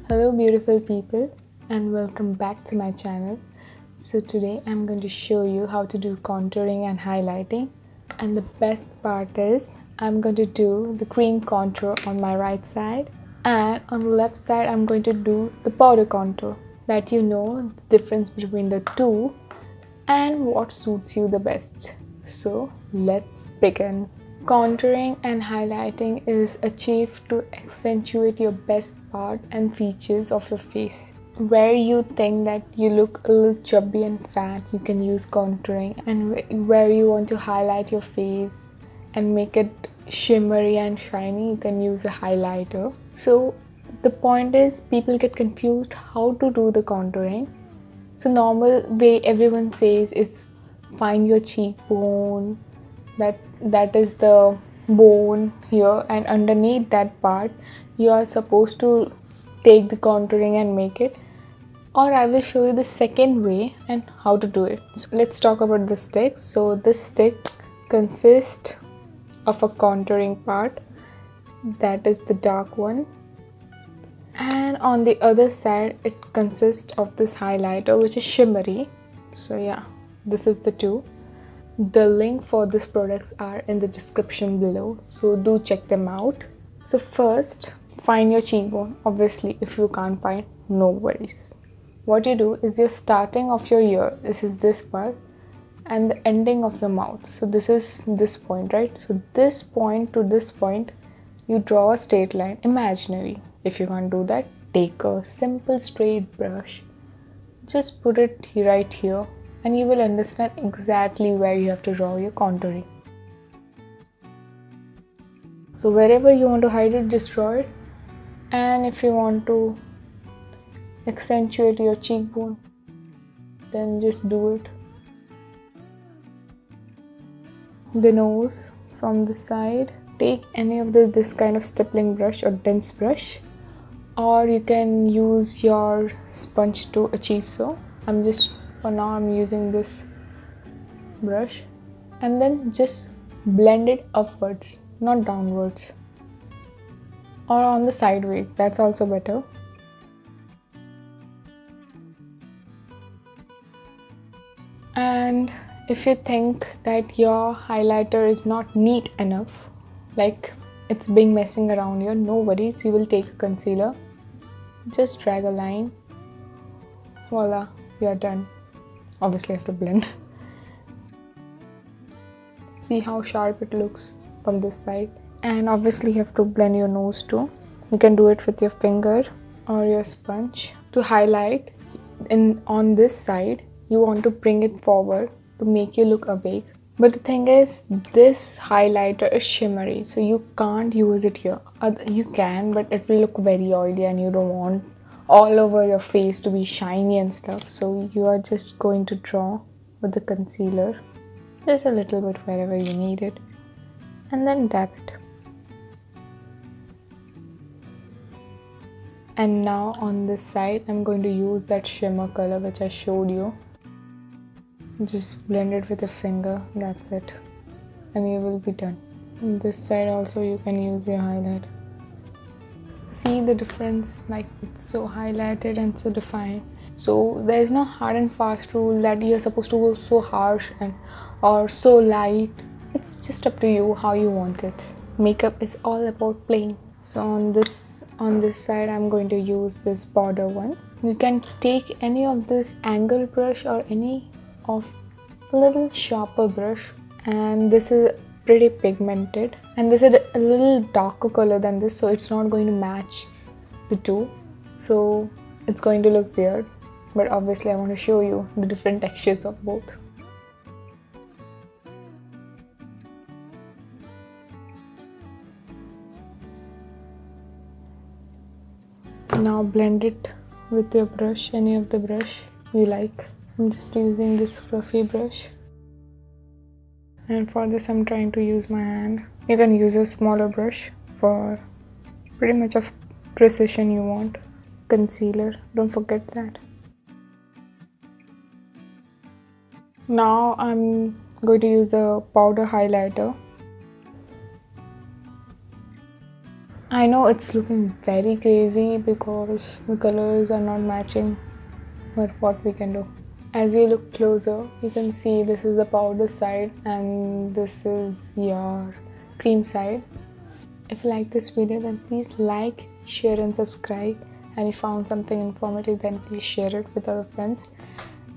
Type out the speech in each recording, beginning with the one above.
Hello beautiful people and welcome back to my channel. So today I'm going to show you how to do contouring and highlighting, and the best part is I'm going to do the cream contour on my right side, and on the left side I'm going to do the powder contour, that you know the difference between the two and what suits you the best. So let's begin. Contouring and highlighting is achieved to accentuate your best part and features of your face. Where you think that you look a little chubby and fat, you can use contouring, and where you want to highlight your face and make it shimmery and shiny, you can use a highlighter. So the point is, people get confused how to do the contouring. So normal way everyone says is find your cheekbone, that is the bone here, and underneath that part you are supposed to take the contouring and make it. Or I will show you the second way and how to do it. So let's talk about the stick. So this stick consists of a contouring part, that is the dark one, and on the other side it consists of this highlighter which is shimmery. So yeah, this is the two. The link for these products are in the description below, so do check them out. So first, find your cheekbone. Obviously, if you can't find, no worries. What you do is you're starting of your ear, this is this part, and the ending of your mouth. So this is this point, right? So this point to this point, you draw a straight line, imaginary. If you can't do that, take a simple straight brush. Just put it right here and you will understand exactly where you have to draw your contouring. So wherever you want to hide it, just draw it. And if you want to accentuate your cheekbone, then just do it. The nose from the side, take any of this kind of stippling brush or dense brush, or you can use your sponge to achieve so. For now I'm using this brush, and then just blend it upwards, not downwards, or on the sideways, that's also better. And if you think that your highlighter is not neat enough, like it's been messing around here, no worries, you will take a concealer, just drag a line, voila, you are done. Obviously I have to blend. See how sharp it looks from this side. And obviously you have to blend your nose too. You can do it with your finger or your sponge. To highlight on this side, you want to bring it forward to make you look awake. But the thing is, this highlighter is shimmery, so you can't use it here. You can, but it will look very oily and you don't want all over your face to be shiny and stuff. So you are just going to draw with the concealer, just a little bit wherever you need it, and then dab it. And now on this side, I'm going to use that shimmer color which I showed you. Just blend it with a finger, that's it, and you will be done. On this side also you can use your highlight. See the difference, like it's so highlighted and so defined. So there is no hard and fast rule that you're supposed to go so harsh or so light. It's just up to you how you want it. Makeup is all about playing. So on this side I'm going to use this border one. You can take any of this angle brush or any of a little sharper brush, and this is pretty pigmented, and this is a little darker color than this, so it's not going to match the two, so it's going to look weird. But obviously I want to show you the different textures of both. Now blend it with your brush, any of the brush you like. I'm just using this fluffy brush, and for this I'm trying to use my hand. You can use a smaller brush for pretty much of precision you want. Concealer, don't forget that. Now I'm going to use the powder highlighter. I know it's looking very crazy because the colors are not matching, but what we can do. As you look closer, you can see this is the powder side and this is your cream side. If you like this video, then please like, share and subscribe. And if you found something informative, then please share it with other friends.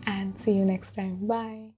And see you next time. Bye.